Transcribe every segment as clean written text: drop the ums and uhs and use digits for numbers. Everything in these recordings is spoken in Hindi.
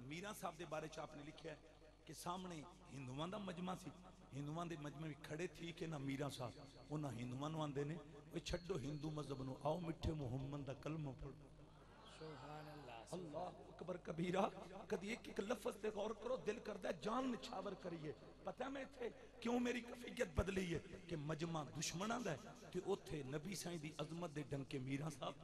मीरा साहब के बारे च आपने लिखा है कि सामने हिंदुओं का मजमा सी, हिंदुओं के मजमे भी खड़े थी कि ना मीरा साहब उन्होंने हिंदुओं को आते हैं छड्डो हिंदू मजहब न, आओ मिठे मुहम्मद का कलमा पढ़ो। अल्लाह अकबर कबीरा। कभी एक एक लफ्ज पे गौर करो, दिल करता है जान निछावर करिए। पता है मैं इत्थे क्यों मेरी कफियत बदली है कि मजमा दुश्मनां दा है ते ओथे नबी साईं दी अजमत दे डंके मीरा साहब।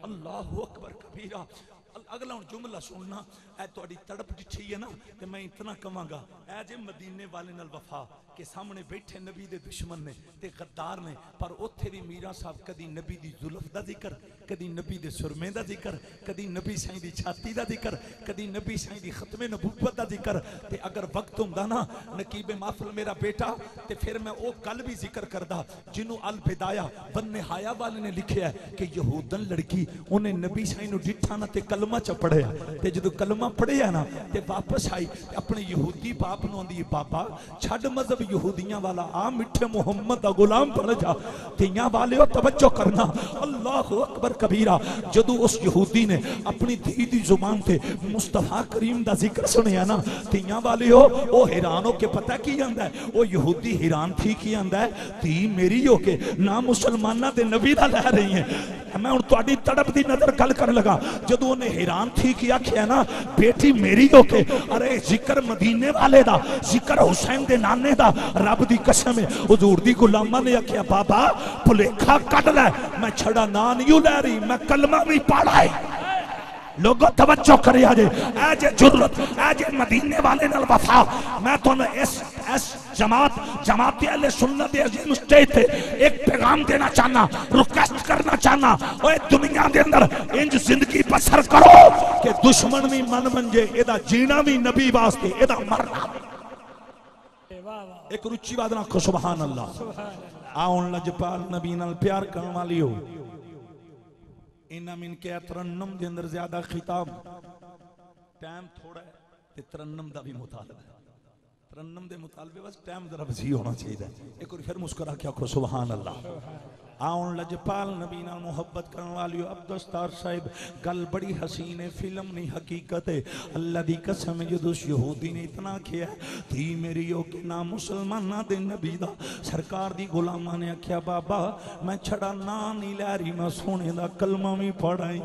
अल्लाह अकबर कबीरा। अगला हुण जुमला सुनना, ऐ तुहाडी तड़प जिठी है ना ते मैं इतना कवांगा ऐ जे मदीने वाले नाल वफा के सामने बैठे नबी दे दुश्मन ने ते गद्दार ने, पर ओथे भी मीरा साहब कदी नबी दी जुल्फ दा जिक्र, कदी नबी दे सुरमे दा जिक्र, कदी नबी साईं दी छाती दा जिक्र, कदी नबी साईं दी खत्मे नबूवत दा जिक्र। ते अगर वक्त हुंदा ना नकीबे महफिल मेरा बेटा ते फिर मैं ओ गल भी जिक्र करदा जिन्हों अल बिदाया वन निहाया वाले ने लिखिया है कि यहूदन लड़की उन्हें नबी साईं नूं डिठा ना ते कलमा च पढ़िया ते जदों कलमा पढ़िया ना ते वापस आई ते अपने यहूदी बाप नूं आंदी बाबा छड्ड मजहब यहूदियां वाला आ मिठे मुहम्मद दा गुलाम बन जा। तियां वालिओ तवज्जो करना, अल्लाह अकबर कबीरा। जदों उस यहूदी ने अपनी धी दी जुबान ते मुस्तफा करीम दा जिक्र सुनिया ना, तियां वालिओ ओ हैरान होके पता की आंदा है, ओ यहूदी हैरान थी की आंदा है, धी मेरी होके ना मुसलमाना दे नबी दा लै रही है। मैं हुण तुहाडी तड़प दी नजर गल कर लगा, जदों उन्हें हैरान थी कि आखिया ना बेटी मेरी होके, अरे जिक्र मदीने वाले दा, जिक्र हुसैन दे नाने दा, रब दी कसम है हुजूर दी गुलामा ने आखिया बाबा भुलेखा कट लै, मैं छड़ा ना नहीं लै रही, मैं कलमा भी पढ़ा है। लोगों तवज्जो करिया जे, ऐ जे जुर्रत, ऐ जे मदीने वाले नाल वफा। मैं तुहानू इस जमात अहले सुन्नत दे अजीम स्टेज पे एक पैगाम देना चाहना, रिक्वेस्ट करना चाहना, ओए दुनिया दे अंदर इंज जिंदगी बसर करो कि दुश्मन भी मन मंजे, एदा जीना भी नबी वास्ते, एदा मरना। एक रुचि बात रखो, सुभान अल्लाह। आउन लजपाल नबी नाल प्यार करने वाली हो, इन्ना मिन के तरन्नुम के अंदर ज्यादा खिताब, टाइम थोड़ा है ते तरन्नुम दा भी मुतालबा है। तरन्नुम दे मुतालबे बस टाइम जरा वसी होना चाहिए। एक बार फिर मुस्कुरा के आखो सुभान अल्लाह। आउन लजपाल नबी नाल मोहब्बत करने वाली हो अब्दुस्तार साहिब, गल बड़ी हसीन है, फिल्म नहीं हकीकत है। अल्लाह दी कसम है, जदों उस यहूदी ने इतना किया थी मेरी हो के ना मुसलमाना दे नबी दा सरकार दी गुलामा ने आख्या बाबा मैं छड़ा ना नहीं लै रही, मैं सोने दा कलमा भी पढ़ाई।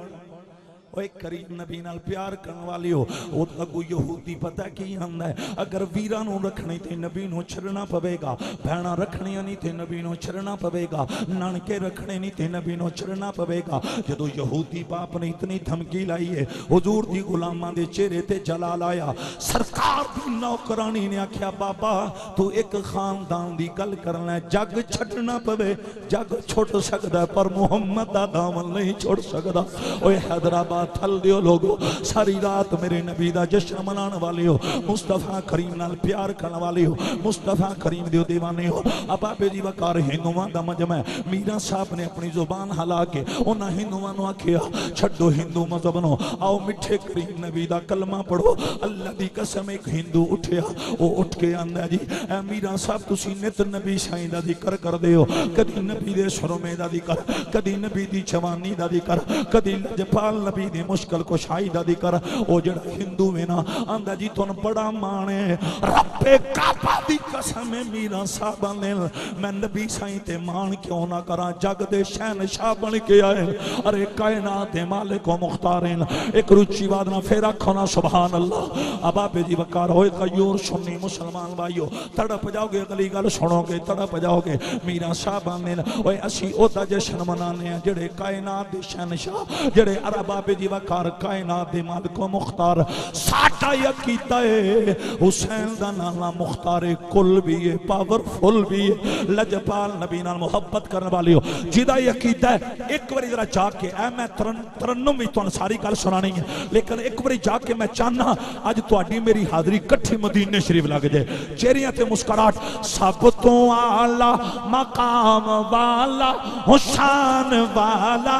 ओए करीम नबी नाल प्यार करने वाली हो, वो अगू यहूदी पता की आंदा है, अगर वीरां नूं रखनी ते नबी नूं छड़ना पवेगा, भैणां रखनियां नहीं ते नबी नूं छड़ना पवेगा, नानके रखने नहीं ते नबी नूं छड़ना पवेगा। जदों यहूदी बाप ने इतनी धमकी लाई है, हुजूर दी गुलामां दे चेहरे ते जलाल आया। सरकार दी नौकरानी ने आख्या बाबा तू एक खानदान दी गल करना, जग छड़ना पवे, जग छुट सकदा पर मुहम्मद दा दामन नहीं छुट सकदा। ओए हैदराबाद थल दियो लोगो, सारी रात मेरे नबी दा जश्न मनाने वाले हो, मुस्तफा करीम नाल प्यार करने वाले हो, मुस्तफा करीम दे दीवाने हो। अबाबे जी वकार हिंदुआं दा मजमा है। मीरा साहब ने अपनी जुबान हिला के उन्हां हिंदुआं नूं आखिया छड्डो हिंदू मजहब नूं, आओ मिठे करीम नबी दा कलमा पढ़ो। अल्लाह दी कसम एक हिंदू उठिया, ओ उठ के आंदा जी ऐ मीरा साहब तुसीं नित नबी साईं दा जिक्र करदे हो, कदी नबी दे सुरमे दा जिक्र, कदी नबी दी जवानी दा जिक्र, कदी लजपाल नबी दी मुश्किल कुशाई दा जिक्र। ओ जेड़ा हिंदू है ना आंदा जी तुहानू बड़ा माण है, रब्बे काबा दी कसम है मीरा साहब ने मैं नबी साईं ते मान क्यों ना करा, जग दे शहनशाह बन के आए, अरे कायनात दे मालिक व मुख्तार हैं। एक रुचि बात ना फिर आखो ना सुभान अल्लाह। अबाबे जी वकार होए कयूर सुन्नी मुसलमान भाइयों तड़प जाओगे, अगली गल सुनोगे तड़प जाओगे। मीरा साहब ने ओए असी ओदा जश्न मनाने हैं जेड़े कायनात दे शहनशाह, जेड़े अरबाबे जी वकार कायनात दे मालिक व मुख्तार। साडा अकीदा है हुसैन दा नाना मुख्तार कुल भी है, पावरफुल भी है, लजपाल नबी नाल मोहब्बत करने वाली हो, जिदा अकीदा है। एक बार जरा जाके ऐ मैं तरन्नुम भी तुहानू सारी गल सुनानी है, लेकिन एक बार जाके मैं चाहना अज तुहाडी मेरी हाजरी इकट्ठी मदीने शरीफ लग जाए, चेहरियां ते मुस्कुराहट। सब तो आला मकाम वाला हुसैन वाला,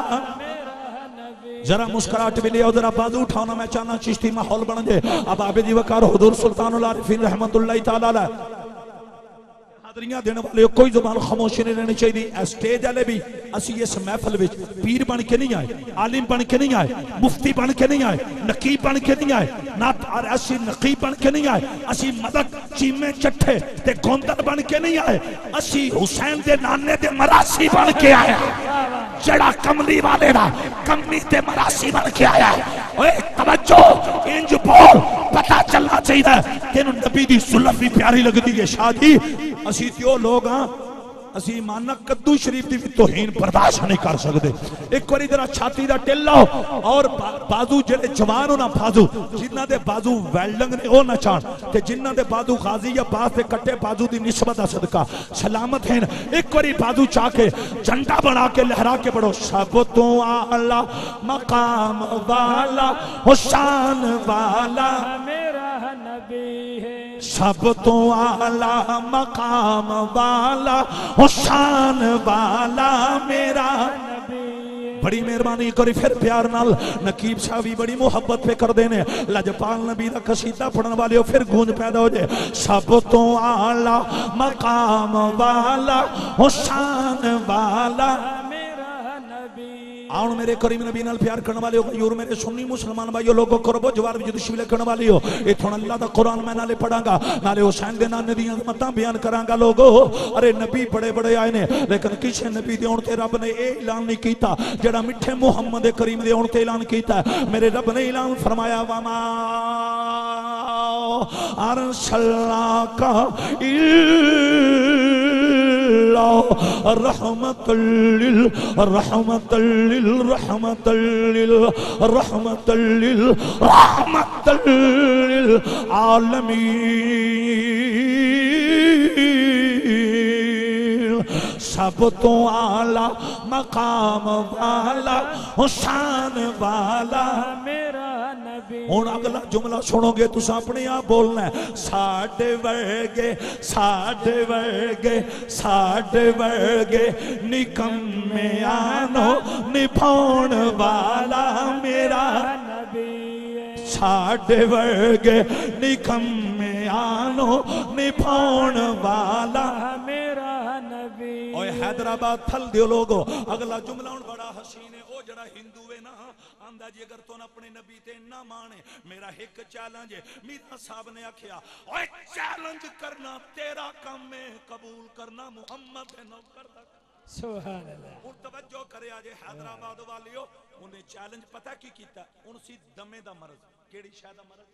जरा मुस्कुराहट भी ले, जरा बाजू उठाना मैं चाहना चिश्ती माहौल बन जाए। अब आबे जी वकार हुजूर सुल्तानुल आरिफीन रहमतुल्लाह तआला अलैह हाज़रियां देने वाले कोई जुबान खामोश नहीं रहनी चाहिए। स्टेज वाले भी असी इस महफिल विच पीर बन के नहीं आए, आलिम बन के नहीं आए, मुफ्ती बन के नहीं आए, नकीब बन के नहीं आए, ना असी नकीब बन के नहीं आए, असी मदक चीमे चट्ठे ते गोंदल बन के नहीं आए, असी हुसैन दे नाने दे मरासी बन के आए। जड़ा कमली वाले दा कमली ते मरासी बन के आया। ओए तवज्जो, इंज बोल, पता चलना चाहिए तेन नबी दी सुलफ भी प्यारी लगती है। शादी असी त्यो लोग हाँ, असी माना कद्दू शरीफ की तोहीन बर्दाश्त नहीं कर सकते। एक बार जरा छाती का टिल लाओ और बाजू जेडे जवान हो ना, बाजू जिन्हों के बाजू वेल्डिंग ने वो ना चाहन, जिन्हों के बाजू गाजी या बास के कट्टे बाजू की निस्बत का सदका सलामत हैं। एक बार बाजू चाह के झंडा बना के लहरा के पढ़ो, सब तो आला मकाम वाला हुसैन वाला मेरा नबी है, सब तो आला मकाम वाला हुसैन वाला मेरा नबी है। बड़ी मेहरबानी करी फिर प्यार नाल नकीब साहब भी बड़ी मुहब्बत पे कर देने। लजपाल नबी का कसीदा पढ़ने वाले हो फिर गूंज पैदा हो जाए। सब तो आला मकाम वाला हुसैन वाला मेरा नबी। आउन मेरे करीम नबी नाल प्यार करने वाले हो, यूर मेरे सुन्नी मुसलमान भाइयों लोगों करबो जवार भी शिविल करने वाली हो। इथों अल्लाह दा कुरान मैं नाले पढ़ांगा, नाले हुसैन दे नाने दी मतां बयान करांगा। लोगो अरे नबी बड़े बड़े आए ने, लेकिन किसी नबी दे आउण ते रब ने ए ऐलान नहीं कीता जेड़ा मिठे मुहम्मद करीम दे आउण ते ऐलान कीता। मेरे रब ने ऐलान फरमाया, वमा अरसलनाका इल्ला रहमतल लिल रहमतल लिल रहमतल लिल रहमतल लिल रहमतल लिल आलमीन। सब तो आला मकाम वाला हुसैन वाला मेरा नबी। हुण अगला जुमला सुनोगे तुस अपने आप बोलना है, साडे वर्गे साडे वर्गे साडे वर्गे निकम्मे आनो निभाउण वाला मेरा नबी है। साडे वर्गे निकम्मे आनो निभाउण वाला मेरा नबी। ओए हैदराबाद थल दियो लोगो अगला जुमला हुण बड़ा हसीन है। ओ जड़ा हिंदू है ना आंदा जी अगर तुम अपने नबी ते ना माने मेरा एक चैलेंज है। मीरा साहब ने आखिया ओए चैलेंज करना तेरा काम है, कबूल करना मुहम्मद है नौकर दा। सुभान अल्लाह। हुण तवज्जो करे जे हैदराबाद वालियो, उन्हें चैलेंज पता की कीता, उन सी दमे दा मरज केड़ी शय दा मरज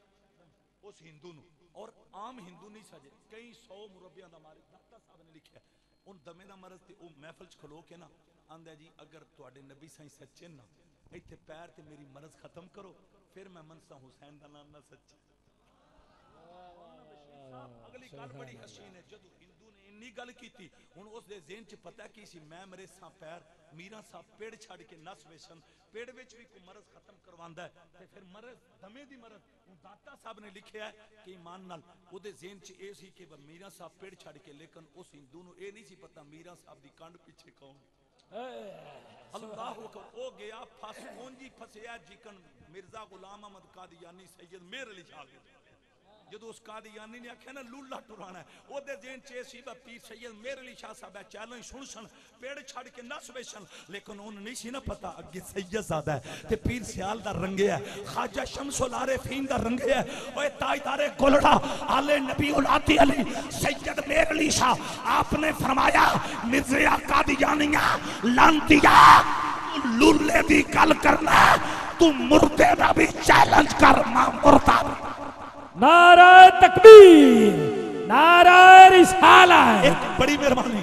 उस हिंदू नु, और आम हिंदू नहीं सजे कई 100 मुरब्बियां दा मरज दाता साहब ने लिखिया उन दमे दा मरज ते ओ महफिल च खलो के ना आंदा जी अगर तुहाडे नबी साईं सच्चे ना इत्थे पैर ते मेरी मरज खत्म करो फिर मैं मनसा हुसैन दा नाम ना सच्चा। अगली गल बड़ी हसीन है, जदों हिंदू ने इन्नी गल कीती हुण उस दे ज़हन च पता की सी मैं मरे सा पैर मीरा साहब पेड़ छड़ के नस वेसन पेड़ विच भी कोई मरज खत्म करवांदा है ते फिर मरज दमे दी मरज हुण दाता साहब ने लिखिया है कि ईमान नाल ओदे ज़हन च ए सी कि मीरा साहब पेड़ छड़ के, लेकिन उस हिंदू नु ए नहीं सी पता मीरा साहब दी कंड पीछे कौन। अल्लाह अकबर ओ गया फस ओंजी फसया जिकन मिर्जा गुलाम अहमद कादियानी सैयद मेर अली शाह जो उस कादियानी ने आख्या ना लूला टुराना है ओदे ज़हन च सी पीर सैयद मेर अली शाह साहब चैलेंज सुन सन पेड़ छड़ के नस वेसन, लेकिन उन्हें नहीं सी ना पता अगे सैयद ज़्यादा है ते पीर सियाल दा रंगे है, ख्वाजा शमसुल आरिफीन दा रंगे है। ओए ताजदारे गोलड़ा आले नबी औलाद अली सैयद मेर अली शाह आपने फरमाया मिर्जा कादियानिया लांतिया लूले दी गल करना तू मुर्दे दा भी चैलेंज कर मां मुर्दा। नारा तकबीर, नारा रिसाला। एक बड़ी मेहरबानी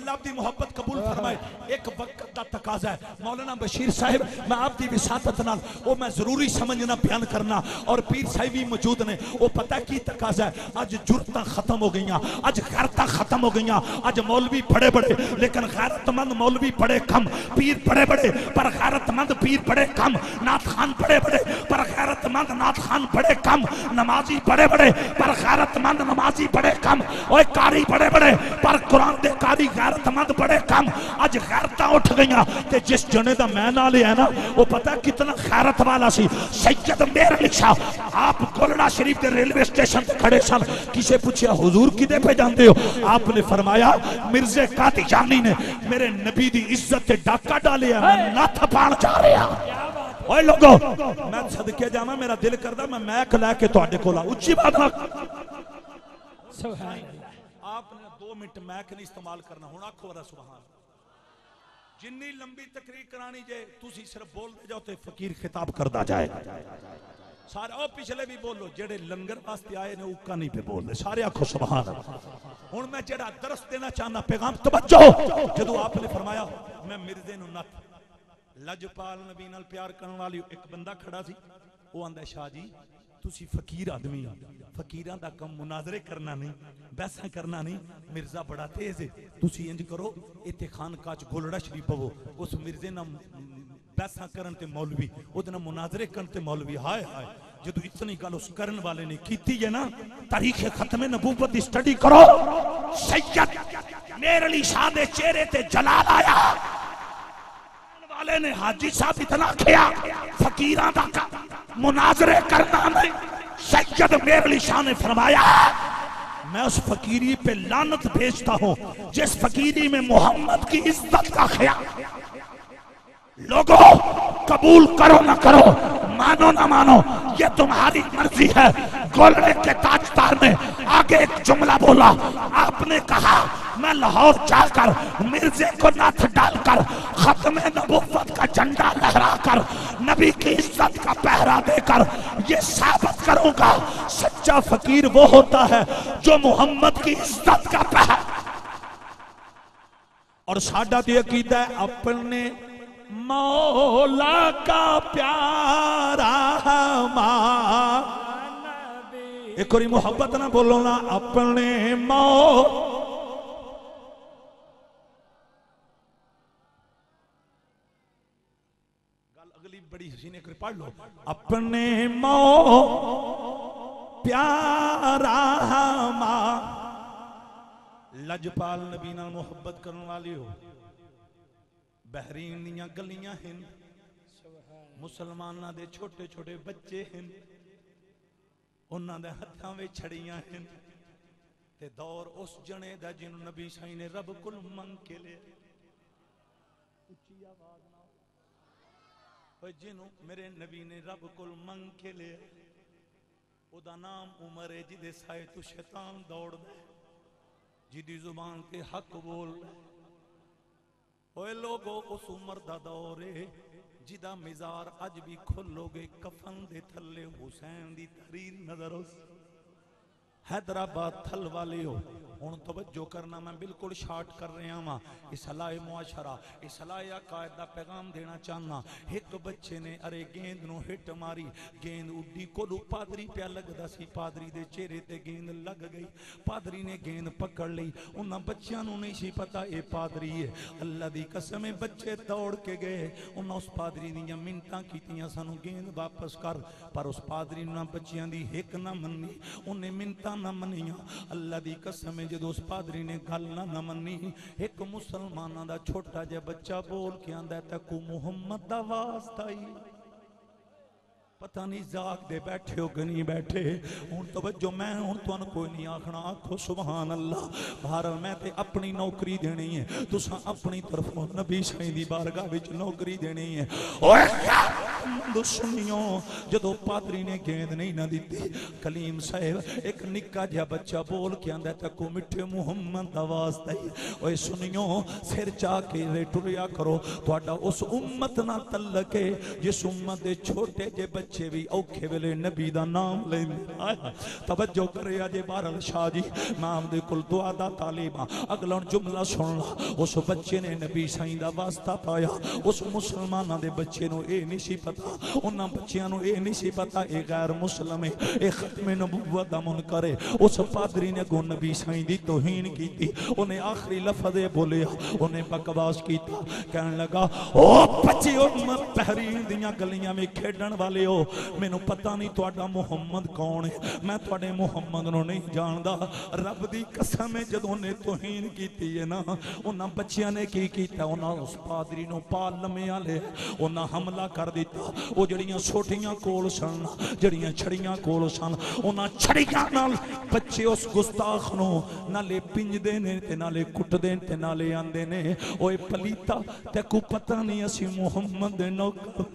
अल्लाह आपकी मोहब्बत कबूल फरमाए। एक वक्त का तकाजा है मौलाना बशीर साहिब मैं आपकी विसातत नाल वो मैं जरूरी समझना बयान करना और पीर साहिब भी मौजूद ने। वो पता की तकाजा है, अज जुरतां खत्म हो गई, अज गैरतां खत्म हो गई, अज मौलवी बड़े बड़े लेकिन गैरतमंद मौलवी बड़े कम, पीर बड़े बड़े पर गैरतमंद पीर बड़े कम, नाथ खान बड़े बड़े पर गैरतमंद गैरतमंद नाथ खान बड़े कम, नमाजी बड़े बड़े पर गैरतमंद नमाजी बड़े कम, और कारी बड़े बड़े पर कुरान दे कारी गैरतमंद बड़े कम। अज गैरतां उठ गईयां ते जिस जने दा मैं नाल है ना वो पता कितना गैरत वाला सी, सैयद मेहर अली शाह। आप गोलड़ा शरीफ के रेलवे स्टेशन पे खड़े सन, किसे पूछा हुजूर किदे पे जाते हो, आपने फरमाया मिर्जे कादियानी ने मेरे नबी दी इज्जत ते डाका डालिया, मैं नथ पाण जा रहा। ओए लोगो मैं सदके जावां, मेरा दिल करदा मैं मैक लैके तुहाडे कोल आ, उच्ची बात ना। सुभान अल्लाह। आपने 2 मिनट मैक नहीं इस्तेमाल करना, हुण आखो वरा सुभान। जिन्नी लंबी तकरीर करानी जे तुसी सिर्फ बोलते जाओ तो फकीर खिताब करदा जाए सारे। और पिछले भी बोलो जेड़े लंगर वास्ते आए ने उका नहीं पे बोलते सारे, आखो सुभान अल्लाह। हुण मैं जेड़ा दरस देना चाहना पैगाम तवज्जो, जदों आपने फरमाया मैं मिर्जे नूं नथ लजपाल नबी नाल प्यार करन वाली एक बंदा खड़ा सी, वो आंदा शाह जी तुसी फकीर आदमी, फकीरां दा कम मुनाजरे करना नहीं, बहसां करना नहीं, मिर्जा बड़ा तेज है, तुसी इंज करो इत्थे खानकाह च गोलड़ा शरीफ पवो, उस मिर्जे नाल बहसां करन ते मौलवी ओदे नाल मुनाजरे करन ते मौलवी। हाय हाय जदों इतनी गल उस करन वाले ने कीती है ना, तारीख खत्मे नबूवत दी स्टडी करो, सैयद मेहर अली शाह दे चेहरे ते जलाल आया। वाले ने हाजी साहब इतना किया फकीरां दा मुनाजरे करना नहीं, सैयद मेहर अली शाह ने फरमाया मैं उस फकीरी पे लानत भेजता हूं जिस फकीरी में मोहम्मद की इज्जत का ख्याल। लोगों कबूल करो ना करो, मानो ना मानो, ये तुम्हारी मर्जी है। गोलड़े के ताजदार ने आगे एक जुमला बोला, आपने कहा मैं लाहौर जाकर मिर्जे को नथ डालकर खत्मे नबूवत का झंडा लहराकर नबी की इज्जत का पहरा देकर ये साबित करूंगा सच्चा फकीर वो होता है जो मोहम्मद की इज्जत का पहरा। और साडा तो अकीदा है अपने मौला का प्यारा एक और मोहब्बत ना बोलो ना, अपने गल अगली बड़ी हसीन एक पढ़ लो, अपने प्यारा लजपाल नबी नाल मोहब्बत करने वाली हो। बहरीन दियां गलियां हैं, मुसलमाना दे छोटे छोटे बच्चे हैं, उन्हां दे हत्थां विच छड़ियां हैं ते दौर उस जने दा जिन्नू नबी साईं ने रब कोल मंग के ले। उच्ची आवाज ना ओए जिन्नू मेरे नबी ने रब कोल मंग के ले, ओदा नाम उमर है जिदे साए तू शैतान दौड़दा, जिदी जुबान ते हक बोल। ओए लोगो उस उमर दा दौर है जिदा मिजार अज भी खोलोगे कफन दे थले हुसैन दी तहरीर नजर उस हैदराबाद थल वाले हो। हुण तवज्जो करना, मैं बिल्कुल शार्ट कर रहा हाँ, इसलाए मुआशरा इसलाए अकायद दा पैगाम देना चाहना। एक बच्चे ने अरे गेंद नू हिट मारी, गेंद उड्डी कोलू पादरी प्या लगदा सी, पादरी दे चेहरे ते गेंद लग गई, पादरी ने गेंद पकड़ ली। उन्हां बच्चियां नू नहीं सी पता ये पादरी है। अल्लाह दी कसम है बच्चे दौड़ के गए, उन्हां उस पादरी दीयां मिन्नतां कीतियां सानू गेंद वापस कर, पर उस पादरी ने बच्चियां दी हिक ना मन्नी, उन्हें मिन्नतां ना मन्नियां। अल्लाह दी कसम है जदों उस पादरी ने गल ना मन्नी, एक मुसलमाना दा छोटा जिहा बच्चा बोल के आंदा तकू मुहम्मद दा वास्ता ही। पता नहीं जाग दे बैठे हो कि नहीं बैठे। हुण तवज्जो, मैं हुण तुहानू कोई नहीं आखना, आखो सुभान अल्लाह। बहरहाल मैं ते अपनी नौकरी देनी है, तुसां अपनी तरफों नबी साईं दी बारगाह विच नौकरी देनी है। ओए सुनियो, जदों पादरी ने गेंद नहीं ना दी, कलीम साहब एक निक्का जिहा बच्चा बोल के आंदा तकू मिठे मुहम्मद दा वास्ता ही। ओए सुनियो, सिर चा के टुरिया करो, तुहाडा उस उम्मत नाल तल्लक है जिस उम्मत दे छोटे जे बच्चे भी औखे वेले नबी दा नाम लेंदे। तवज्जो करे अजे बहरहाल शाह जी, मैं आपदे कोल दुआ दा तालिब हां। अगला जुमला सुन ला, उस बच्चे ने नबी साईं दा वास्ता पाया, उस मुसलमानां दे बच्चे नूं ए नहीं सी पता, उन्हां बच्चियां नूं ये नहीं सी पता ये गैर मुस्लिम है, ये खत्मे नबुव्वत दा मुनकर है। उस पादरी ने अगों नबी साईं दी तौहीन की, उन्हें आखिरी लफ्ज़ बोलिया, उन्हें बकवास कीता, कहने लगा ओ बच्चियो तहरीर दियां गलियां में खेडण वाले हो, मैनू पता नहीं तुहाडा मुहम्मद कौन है, मैं तुहाडे मुहम्मद नूं नहीं जानदा। रब दी कसम है जदों ने तौहीन कीती है ना, उन्हां बच्चियां ने की कीता, उन्हां उस पादरी नूं पाल लम्मियां ले, उन्हां हमला कर दिता। वो जड़ियां सोटियां कोल सन, जड़ियां छड़ियां कोल सन, उन्हां छड़ियां नाल बच्चे उस गुस्ताख नूं नाले पिंजदे ने ते नाले कुटदे ते नाले आंदे ने, ओए पलीता ते को पता नहीं असी मुहम्मद दे नौकर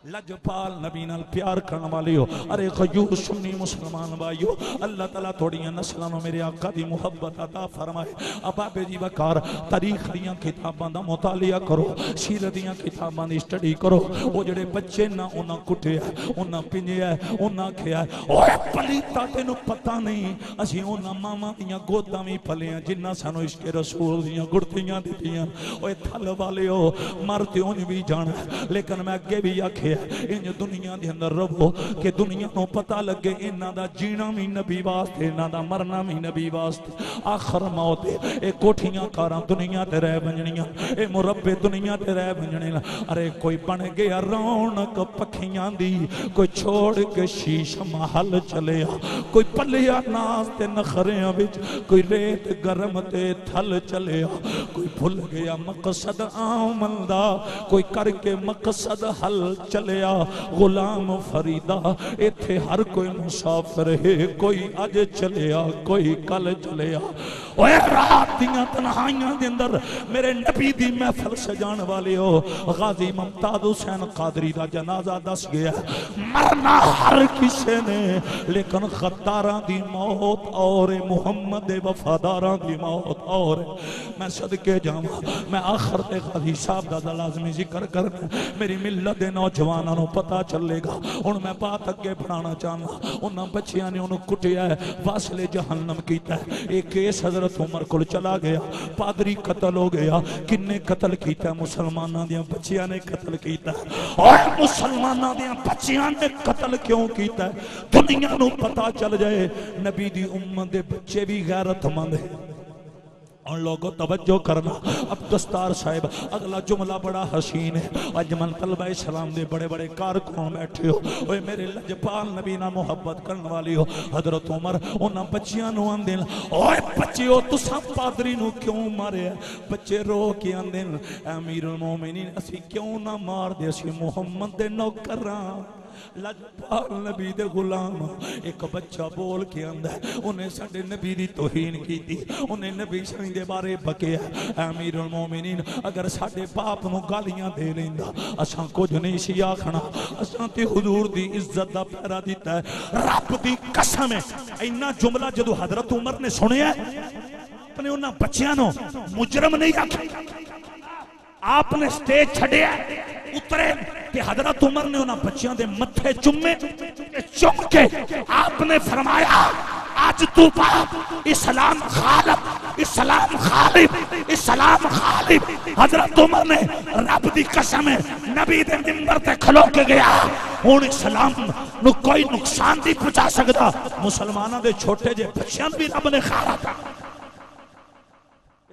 लजपाल नबी नाल प्यार करने वाले हो। अरे खजूर सुन्नी मुसलमान भाइयों, अल्लाह ताला थोड़ियां नस्लों में मेरे आका दी मुहब्बत अता फरमाए। अबाबे जी वकार तारीख दियां किताबां दा मुतालिया करो, सीरत दियां किताबां दी स्टडी करो। वो जेड़े बच्चे ना उन्हां कुटिया, उन्हां पिंजिया, उन्हां आखिया ओए पलीता तेनू पता नहीं असीं उन्हां मावां दियां गोदां वी पलियां जिन्हां सानू इश्क रसूल दियां गुड़तियां दित्तियां। ओए थल वाले हो, मर ते उंज भी जाना, लेकिन मैं अगे भी आखिया इंज दुनिया दे अंदर रहो कि दुनिया को पता लगे इन्हां दा जीना भी नबी वास्ते, इन्हां दा मरना भी नबी वास्ते। आखिर मौत ए कोठियां कारां दुनिया ते रह बंजणियां, ए मुरब्बे दुनिया ते रह बंजणे। अरे कोई बन गया रौनक पखियां दी, कोई छोड़ के शीश महल चलिया, कोई पलिया नाज ते नखरियां विच, कोई रेत गरम ते थल चलिया, कोई भुल गया मकसद आमन दा, कोई करके मकसद हल चलिया। गुलाम फरीदा इत्थे हर कोई मुसाफिर है, कोई अज चलिया कोई कल चलिया। ओए रात दियां तन्हाइयां दे अंदर मेरे नबी दी महफिल सजाने वाले हो, गाजी मुमताज हुसैन कादरी दा जनाजा दस गया। मरना हर किसी ने, लेकिन गद्दारां दी मौत और मुहम्मद दे वफादारां दी मौत और। मैं सदके जावां, मैं आखिर ते गाजी साहब दा लाजमी जिक्र करना, मेरी मिल्लत दे नौजवान पता चलेगा। हुण मैं बात अगे बढ़ाना चाहना, उन्हां बच्चियां ने उन्हें कुटिया है, वासले जहन्नम कीता है। एक केस हजरत उमर को चला गया, पादरी कतल हो गया। किन्ने कतल किया? मुसलमाना दियां बच्चियां ने कतल किया। और मुसलमाना दियां बच्चियां ने कतल क्यों किया? दुनिया नूं पता चल जाए नबी दी उम्मत दे बच्चे भी गैरतमंद है। उन लोगों तवज्जो करना। अब दस्तार साहिब अगला जुमला बड़ा हसीन है। अजमन तलबा इस्लाम दे बड़े बड़े कारकुन बैठे हो, ओए मेरे लजपाल नबी ना मोहब्बत करने वाली हो। हजरत उमर उन्हां बच्चियां नूं आंदे न, ओए बच्चियो तुसां पादरी नूं क्यों मारिया? बच्चे रो के आंदे न, अमीरुल मोमिनीन असी क्यों ना मार दे, असी मुहम्मद दे नौकर हां, लजपाल नबी दे गुलाम। एक बच्चा बोल के आंदा, उन्हें साडे नबी दी तौहीन कीती, उन्हें नबी साईं दे बारे बकिया। अमीरुल मोमिनीन अगर साडे बाप नूं गालियां दे लैंदा असां कुछ नहीं सी आखना, असां ते हुजूर दी इज्जत दा पहरा दिता है। रब दी कसम है, इन्ना जुमला जदों हजरत उमर ने सुनिया अपने उन्हां बच्चियां नूं मुजरम नहीं आखिया। आपने स्टेज छड़िया, उतरे ते हजरत उमर ने उन्हां बच्चियां दे मत्थे चुम्मे, चुम के आपने फरमाया आज तू बाप इस्लाम खालिब, इस्लाम खालिब, इस्लाम खालिब। हजरत उमर ने रब दी कसम है नबी दे मिंबर ते खलो के गया, हुण इस्लाम नु कोई नुकसान नहीं पहुंचा सकता। मुसलमानां दे छोटे जे बच्चियां भी रब ने खाला था।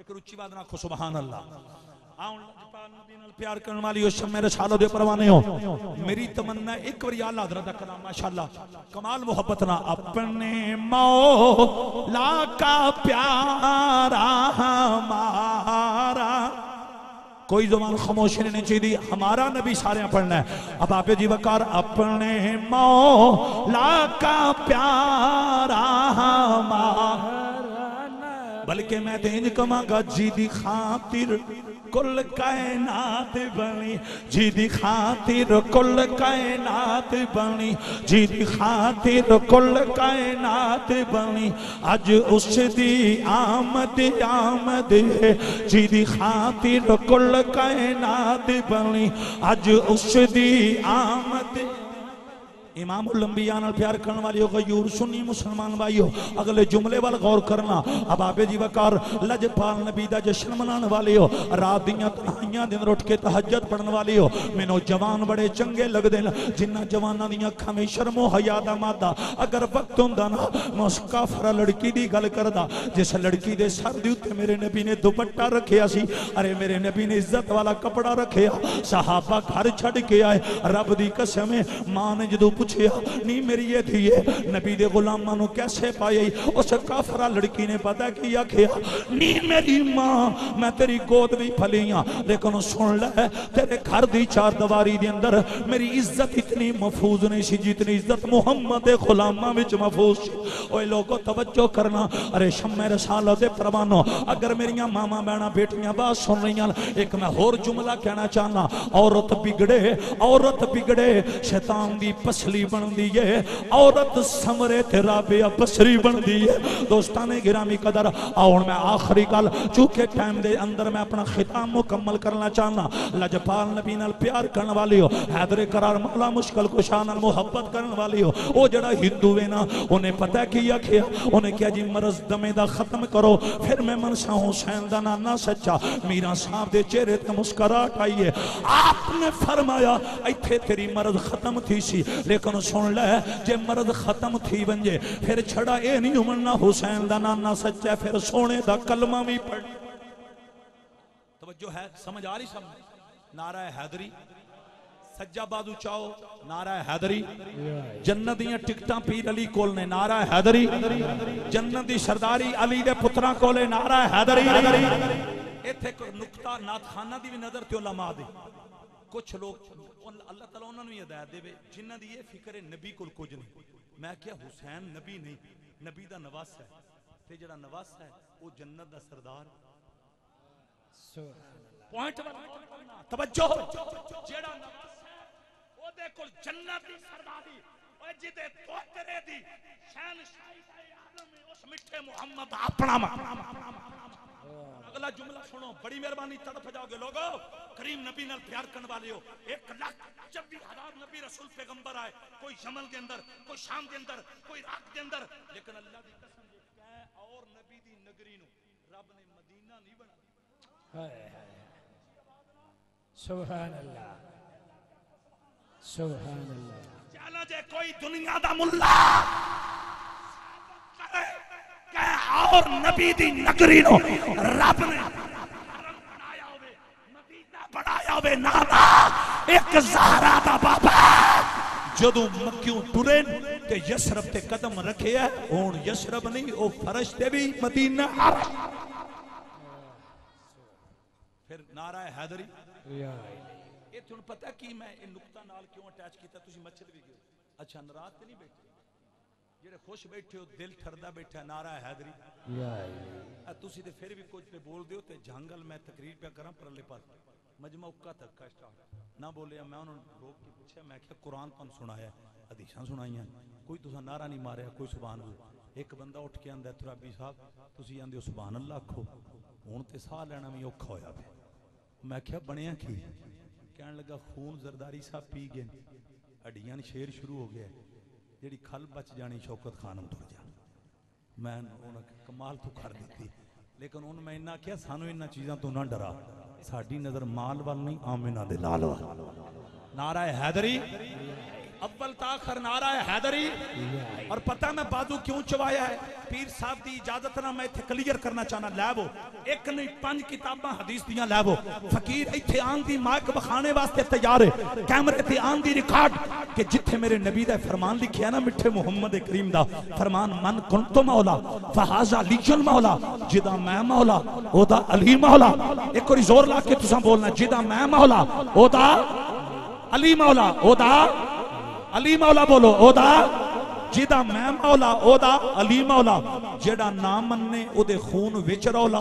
एक रुचि बात रखो, सुभान अल्लाह। प्यार करने वाली मेरे सालों दे परवाने हो। मेरी तमन्ना एक बार आला हज़रत दा कलाम माशाअल्लाह कमाल मोहब्बत ना। अपने मौला का प्यारा हमारा, कोई ज़ुबान खामोश नहीं चाहिए, हमारा नबी सारे पढ़ना है। अब आप जी वकार अपने मौला का प्यारा हमारा, बल्कि मैं तो इंज कमांगा जी दी खातिर कुल कायनात बनी, जी दी खातिर कुल कायनात बनी, जी दी खातिर कुल कायनात बनी। अज उस दी आमद आमद है, जी दी खातिर कुल कायनात बनी। अज उस दी आमद इमामुल अंबिया नाल प्यार करने वालियों गयूर सुन्नी मुसलमान भाइयों अगले जुमले वाल गौर करना। अब आबे जी वकार लजपाल नबी दा जश्न मनाने वाले हो, रात दियां तन्हाइयां दिन उठ के तहज्जुद पढ़ने वाले हो। मैनू जवान बड़े चंगे लगदे न जिन्ना जवानां दियां अखां में शर्मो हया दा मादा। अगर वक्त हुंदा ना मैं उस काफरा लड़की दी गल करदा जिस लड़की दे सर दे उत्ते मेरे नबी ने दुपट्टा रखिया सी। अरे मेरे नबी ने इज्जत वाला कपड़ा रखिया, सहाबा घर छड़ के आए। रब दी कसम है मां ने जदों पूछया नी मेरी ये धीए नबी दे गुलामां नू कैसे पाई, उस काफरा लड़की ने पता की आखिया नी मेरी मां मैं तेरी गोद भी फली हां, लेकिन सुन ले तेरे घर दी चार दीवारी दे अंदर मेरी इज्जत इतनी महफूज नहीं सी जितनी इज्जत मुहम्मद दे गुलामां विच महफूज सी। ओए लोगो तवज्जो करना। अरे शम्मे रसालत दे परवानो अगर मेरियां मामा बहना बेटियां बात सुन रही एक मैं होर जुमला कहना चाहना। औरत बिगड़े शैतान दी पसली बनदी है, औरत समरे ते राबिया बसरी बनदी है। दोस्तां ने गिरामी कदर आओ मैं आखिरी गल चूंकि टाइम दे अंदर मैं अपना खिताब मुकम्मल करना चाहना। लजपाल नबी नाल प्यार करने वाली हो, हैदर करार मौला मुश्किल कुशा नाल मुहब्बत करने वाली हो। वो जड़ा हिंदू है ना उन्हें पता की आखिया, उन्हें क्या जी मरज दमे दा खत्म करो फिर मैं मनसा हुसैन दा नाना सच्चा। मीरा साहब दे चेहरे ते मुस्कुराहट आई है। आपने फरमाया इत्थे तेरी मरज खत्म थी सी, लेकिन सुन ले जे मरद खत्म थी वंजे फिर छड़ा ए नहीं उमरना हुसैन दा नाना सच्चा, फिर सोने दा कलमा भी पढ़। तवज्जो है, समझ आ रही? समझ नारा हैदरी सज्जा बाजू चाओ नारा हैदरी। जन्नत दियां टिकटां पीर अली कोल ने नारा हैदरी। जन्नत दी सरदारी अली दे पुत्रां कोले नारा हैदरी। इत्थे कोई नुक्ता नाथखाना दी भी नजर ते उलमा दे कुछ लोग अल्लाह ताला उन्होंने भी हिदायत देवे जिन्हां दी ये फिक्र है नबी कोल कुछ नहीं। मैं क्या हुसैन नबी नहीं नबी दा नवास है, ते जेड़ा नवास है वो जन्नत दा सरदार। पॉइंट तवज्जो जेड़ा नवास है ओदे कोल जन्नत दी सरदारी, ओए जिदे तोतरे दी शहनशाही दा आलम है उस मिठे मोहम्मद अपना। अगला जुमला सुनो, बड़ी मेहरबानी तड़प जाओगे लोगो। करीम नबी नाल प्यार करने वाले हो 1,26,000 नबी रसूल पैगंबर आए, कोई यमन के अंदर, कोई शाम के अंदर, कोई रात के अंदर, लेकिन अल्लाह दी कसम है और नबी दी नगरी नु रब ने मदीना नहीं बना। सुभान अल्लाह सुभान अल्लाह। चलो जे कोई दुनिया दा मुल्ला और नबी दी नगरी नो रब ने बनाया होवे, मदीना बनाया होवे नाना एक ज़हरा दा बाबा जदों मक्कियों टुरे ते यसरब ते कदम रखे है। हुण यसरब नहीं ओ फरिश्ते भी मदीना। फिर नारा हैदरी। ये तुम पता की मैं ये नुक्ता नाल क्यों अटैच किया? तुसी मचल भी गए। अच्छा नाराज ते नहीं बैठे, जेड़े खुश बैठे हो दिल ठरदा बैठा नारा हैदरी। तुसी ते फिर भी कुछ पे बोल दियो ते जंगल मैं तकरीर पे करा परले पास मजमा उक्का तक का स्टार्ट ना बोले। मैं उन्होंने रोक के पूछा, मैं क्या कुरान तुम सुनाया हदीसां सुनाइयां, कोई तुसा नारा नहीं मारिया, कोई सुभान अल्लाह। एक बंदा उठ के आंदा तुराबी साहब तुसी आंदे हो सुभान अल्लाह आखो, हुण ते साह लेना भी औखा होया पे। मैं क्या बनया की? कहने लगा खून जरदारी साहब पी गए, हड्डियां शेर शुरू हो गया, जेड़ी खल बच जानी शौकत खानम तुर जा। मैं कमाल तो कर दी, लेकिन उन मैं इन्ना क्या सानू इन्ना चीज़ों तो ना डरा, साड़ी नजर माल वाल नहीं आमिना दे लाल वाल। नारा हैदरी अव्वल ताखर नारा हैदरी। और पता मैं बाजू क्यों चवाया है? पीर साहब की इजाजत ना मैं इत्थे क्लियर करना चाहना। लैवो एक नहीं 5 किताबां हदीस दियां लैवो। फकीर इत्थे आन दी माइक बखाने वास्ते तैयार है, कैमरे ते आन दी रिकॉर्ड कि जिथे मेरे नबी दा फरमान लिखिया ना मिठे मुहम्मद करीम दा फरमान, मन कुंतो मौला फहाजा अलीयुल मौला, जिदा मैं मौला ओदा अली मौला। एक बार जोर ला के तुसां बोलना, जिदा मैं मौला ओदा अली मौला, ओदा अली मौला बोलो, ओदा जिदा मैं मौला ओदा अली मौला। जेड़ा ना मन्ने ओदे खून विच रौला,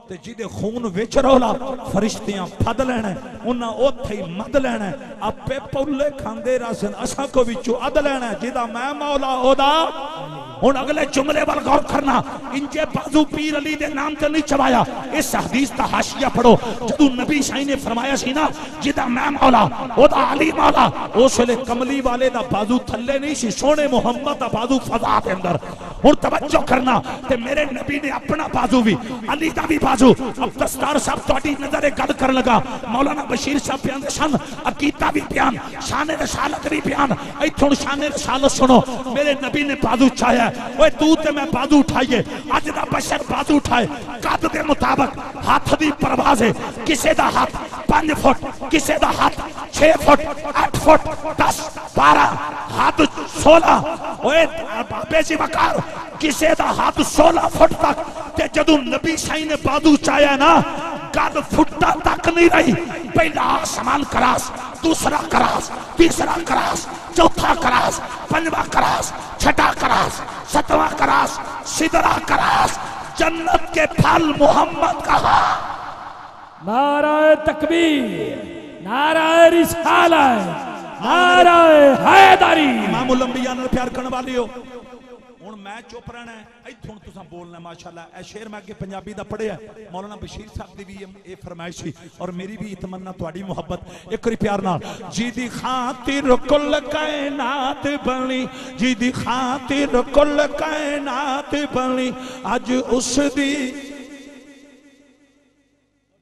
ते जिदे खून विच रौला फरिश्तियां फद लेना, उन्हां ओथे ही मद लेना। आपे पौले खांदे रसन असां को विचों अद लेना। जिदा मैं मौला ओदा हुण अगले जुमले वाल गौर करना, इंजे बाजू पीर अली दे नाम ते नहीं चबाया। इस हदीस दा हाशिया पढ़ो, जदों नबी साईं ने फरमाया सी ना जिदा मैं मौला ओदा अली मौला, उस वेले कमली वाले दा बाजू थल्ले नहीं सी, सोने मुहम्मद दा बाजू फजा दे अंदर। हुण तवज्जो करना, ते मेरे नबी ने अपना बाजू भी अली दा भी बाजू। अब दस्तार साहब तुहाडी नजरे गल कर लगा, मौलाना बशीर साहब पियांदे सन अकीदा भी बयान, शान रसालत भी बयान। इत्थों शान रसालत सुनो, मेरे नबी ने बाजू उठाया, ओए तू ते मैं बाजू उठाइए, अज दा बशर बाजू उठाए कद दे मुताबिक। हाथ दी परवाज है, किसे दा हाथ 5 फुट, किसे दा हाथ 6 फुट, 8 फुट, 10, 12, हाथ 16। ओए बाबे जी वकार, किसे दा हाथ 16 फुट तक। ते जदों नबी साईं ने बाजू चाया ना, गल फुटा तक नहीं रही। पहला आसमान करास, दूसरा करास, तीसरा करास, चौथा करास, 5वां करास, 6वां करास, 7वां करास, सिदरा करास। जन्नत के फल मोहम्मद कहा। नाराए तकबीर, नाराए रिसालत, नाराए हैदरी। इमामुल अंबिया नाल प्यार करने वाले हो। हुण मैं चुप रहना है, इत्थों तुसां बोलना। माशाअल्लाह ए शेर मैं अगे पंजाबी दा पढ़िया, मौलाना बशीर साहब दी भी ये फरमाइश सी, और मेरी भी तमन्ना तुहाडी मोहब्बत। एक बारी प्यार नाल, जिदी खातिर कुल कायनात बनी, जिदी खातिर कुल कायनात बनी, अज उस दी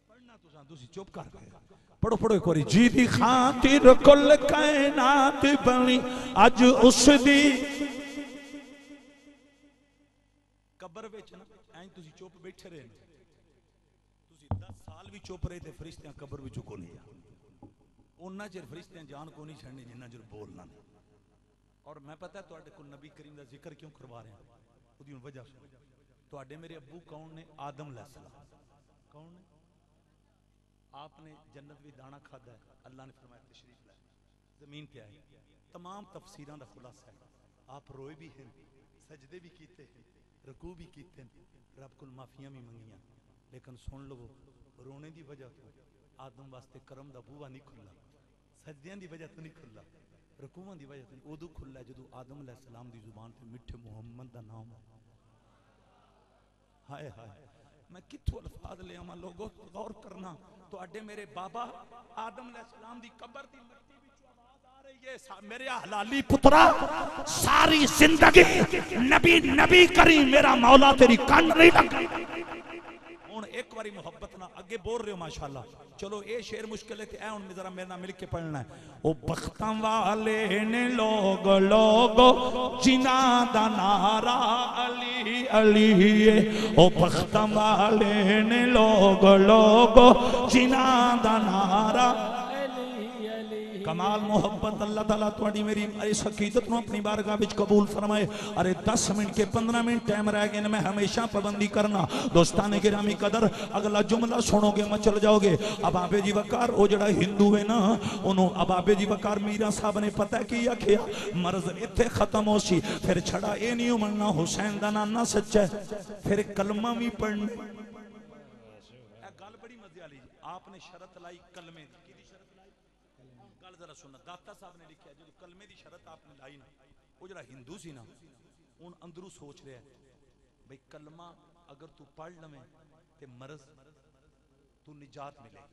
पढ़ना तुसां चुप कर गए। पढ़ो पढ़ो एक बारी, जिदी खातिर कुल कायनात बनी, अज उस दी कबर विच ना ऐं तुसी चुप बैठे रहे, तुसी 10 साल भी चुप रहे, फरिश्तियां कबर विचों को नहीं आ। उन्ना चिर फरिश्तियां जान को नहीं छड़नी जिन्ना चिर बोलना नहीं। और मैं पता है तुहाडे कोल नबी करीम दा जिक्र क्यों करवा रहा, उहदी वजह सुनो। तुहाडे मेरे अब्बू कौन ने? आदम अलैहिस्सलाम। कौन ने? आपने जन्नत भी दाना खादा है, अल्लाह ने फरमाया तशरीफ लाए, जमीन पे आए। तमाम तफसीरां दा खुलासा है, आप रोए भी हैं, सजदे भी कीते हैं, रकू भी कीते, रब को माफियां भी मंगियां। लेकिन सुन लो, रोने की वजह तो आदम वास्ते करम दा बूहा नहीं खुला, सजदियां की वजह तो नहीं खुला, रकूआं की वजह तो उदू खुला जो आदम अलैहिस्सलाम की जुबान से मिठे मुहम्मद का नाम। हाय हाय, मैं कित्थों अल्फाज ले आवां? लोगों गौर करना, तुहाडे मेरे बाबा आदम अलैहिस्सलाम की कबर की मिट्टी विचों आवाज आ रही है, मेरे हलाली पुत्रा सारी जिंदगी नबी नबी करी, मेरा मौला तेरी कान नहीं लगी। हुण एक बारी मोहब्बत ना अगे बोल रहे हो माशाअल्लाह। चलो ये शेर मुश्किल है, हुण जरा मेरे नाल मिल के पढ़ना है। ओ बख्तां वाले ने लोग लोग जिन्हां दा नारा अली अली है, ओ बख्तां वाले ने लोग लोग जिन्हां दा नारा। कमाल मोहब्बत अल्लाह ताला तुहाडी मेरी इस हकीकत को अपनी बारगाह विच कबूल फरमाए। अरे 10 मिनट के 15 मिनट टाइम रह गए, मैं हमेशा पाबंदी करना। दोस्तान गिरामी कदर, अगला जुमला सुनोगे मचल जाओगे। अबाबे जी वकार वो जड़ा हिंदू है ना, उन्होंने अबाबे जी वकार मीरा साहब ने पता की आखिया, मर्ज इत्थे खत्म हो सी, फिर छड़ा ये नहीं मनना हुसैन दा नाना सच्चा है, फिर कलमा भी पढ़ने। गल बड़ी मजे वाली, आपने शरत लाई कलमे की, गल जरा सुनना। दाता साहब ने लिखा जो कलमे की शरत आपने लाई ना, वो जरा हिंदू सी ना, हूँ अंदरों सोच रहा है भाई कलमा अगर तू पढ़ लवे तो मरज तू निजात मिले।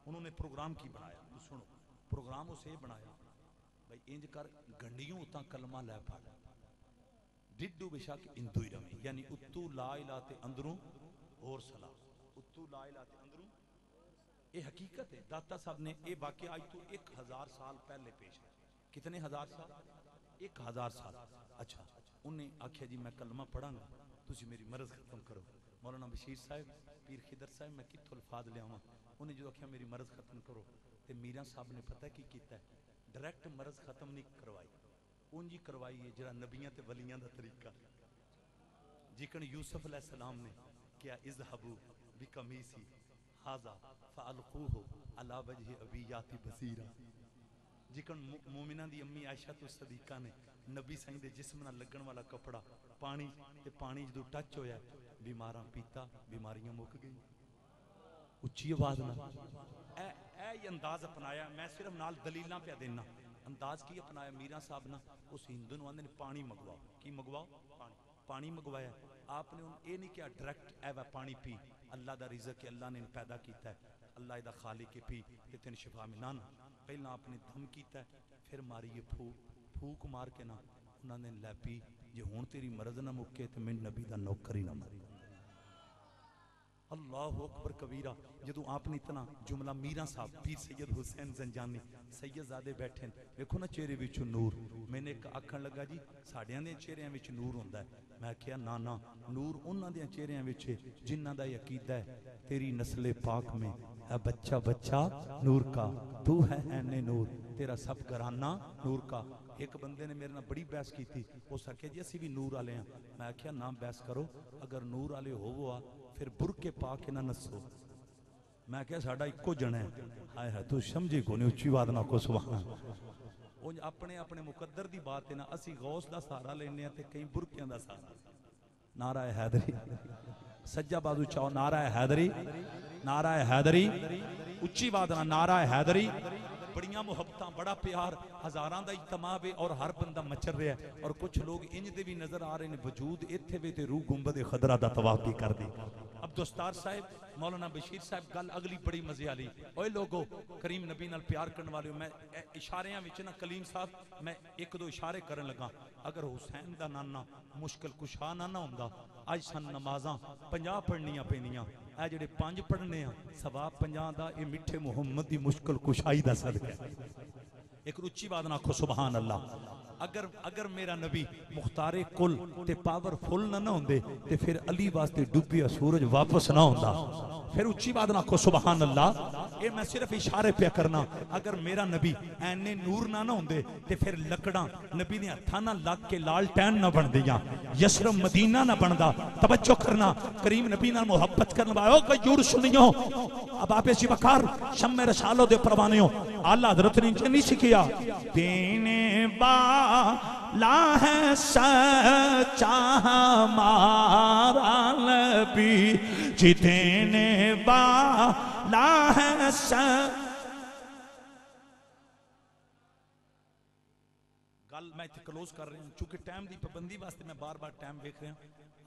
उन्होंने प्रोग्राम की बनाया, तू सुनो प्रोग्राम उसे बनाया भाई इंज कर गंडियों उतना कलमा लै पढ़, डिडू बेशक इंदू ही रवे, यानी उत्तू ला इला ते अंदरों होर सला, उत्तू ला इला ते अंदरों। ये हकीकत है। दाता साहब ने यह वाकया आज तो 1000 साल पहले पेश है। कितने हजार साल? 1000 साल। अच्छा, उन्हें आख्या जी मैं कलमा पढ़ांगा, तुसी मेरी मरज खत्म करो। मौलाना बशीर साहब, पीर खिदर साहब, मैं कितों अल्फाज लियावां? उन्हें जो आख्या मेरी मरज खत्म करो, तो मीरा साहब ने पता की कीता है, डायरैक्ट मरज खत्म नहीं करवाई, उंज ही करवाई है जरा नबियां ते वलियां दा तरीका। जिकन यूसुफ अलैहिस्सलाम ने क्या इज़हबू बिकमीसी हाजा फ़अल्क़ूहु अला वजहि अबियाति बसीरा, जिकन मोमिना दी अम्मी आयशा तो सदीका ने नबी साईं दे जिस्म नाल लगन वाला कपड़ा पानी ते पानी जदों टच होया बीमारां पीता, बीमारियां मुक गई। उच्ची आवाज नाल ए अंदाज अपनाया। मैं सिर्फ नाल दलीलां पे देना, अंदाज की अपनाया मीरा साहब ना उस हिंदू नूं आंदे ने पानी मंगवाओ, की मंगवाओ, पानी मंगवाया। आपने ये नहीं किया डायरैक्ट एवा पानी पी, अल्लाह दा रिज़्क है, अल्लाह ने पैदा किया है, अल्लाह इहदा खालिक है, पी ते तेन शिफा मिलना। पहला आपने दम किया, फिर मारी ये फूक मार के ना उन्होंने लै पी, जे हुण तेरी मर्ज ना मुक्के तो मैं नबी दा नौकर ही ना मारी। अल्लाह अकबर कबीरा। जदों आपने इतना जुमला मीरा साहब पीर सैयद हुसैन जंजानी सैयदजादे बैठे देखो ना चेहरे विचों नूर। मैंने एक आखन लगा जी साडियां दे चेहरियां विच नूर हुंदा है। मैं आख्या ना ना, नूर उन्हां दे चेहरियां विच जिन्हां दा अकीदा है तेरी नस्ले पाक में है बच्चा बच्चा नूर का, तू है ऐने नूर, तेरा सब घराना नूर का। एक बंदे ने मेरे नाल बड़ी बहस की थी, उस आख्या जी असीं भी नूर वाले हैं। मैं आख्या ना बहस करो, अगर नूर वाले होवो आ फिर बुरके पा के ना नसो। मैं क्या साडा इको जन है। हाय हाय तू समझी को नहीं, उच्ची बात ना को सुभान। अपने अपने मुकद्दर दी बात है ना, असी गौस दा सहारा लेने ते कई बुरकियां दा सहारा। नारा है हैदरी, सज्जा बाजू चाओ नारा है हैदरी, नारा है हैदरी, उच्ची बात ना नारा है हैदरी। बड़ियां मुहब्बतां बड़ा प्यार हजारां दा इज्तमा वे और हर बंदा मचर रहा है। और कुछ लोग इंज दे भी नजर आ रहे हैं वजूद इत्थे वे ते रूह गुंबद खदरा दा तवाफ भी कर दी। अब दोस्तार साहब मौलाना बशीर साहब गल अगली बड़ी मजे वाली। ओए लोगो करीम नबी नाल प्यार करने वाले, मैं इशारियां विच ना कलीम साहब मैं एक दो इशारे करन लगा। अगर हुसैन दा नाना मुश्किल कुशा ना ना हुंदा अज सन नमाज़ां 50 पढ़नियां पैंदियां, ए जेड़े 5 पढ़ने आ सवाब 50 दा, ए मिठे मुहम्मद दी मुश्किल कुशाई दा सदका। एक रुची बात ना आखो सुभान अल्लाह। अगर मेरा नबी मुख्तारे कुल ते पावरफुल ना होंदे ते फिर अली वास्ते डूबिया सूरज वापस ना होंदा। फिर उच्ची बात ना आखो सुभान अल्लाह। ये मैं सिर्फ इशारे पे करना। अगर मेरा नबी ऐने नूर ना होंदे ते फिर लकड़ा नबी दे हत्थां ना लग के लाल टैन ना बनदियां, यशरफ मदीना ना बनदा। तवज्जो करना, करीम नबी नाल मोहब्बत करने वालों गयूर सुनियो। अब आप इसी बकार शम्मे रसालो दे परवाने हो, आला हजरत ने नहीं सिखाया देने वाला है सच्चा हमारा नबी जी, देने वाला है गल मैं इत्थे क्लोज कर रहा हूं चूंकि टाइम की पाबंदी वास्ते मैं बार बार टाइम देख रहा हूं।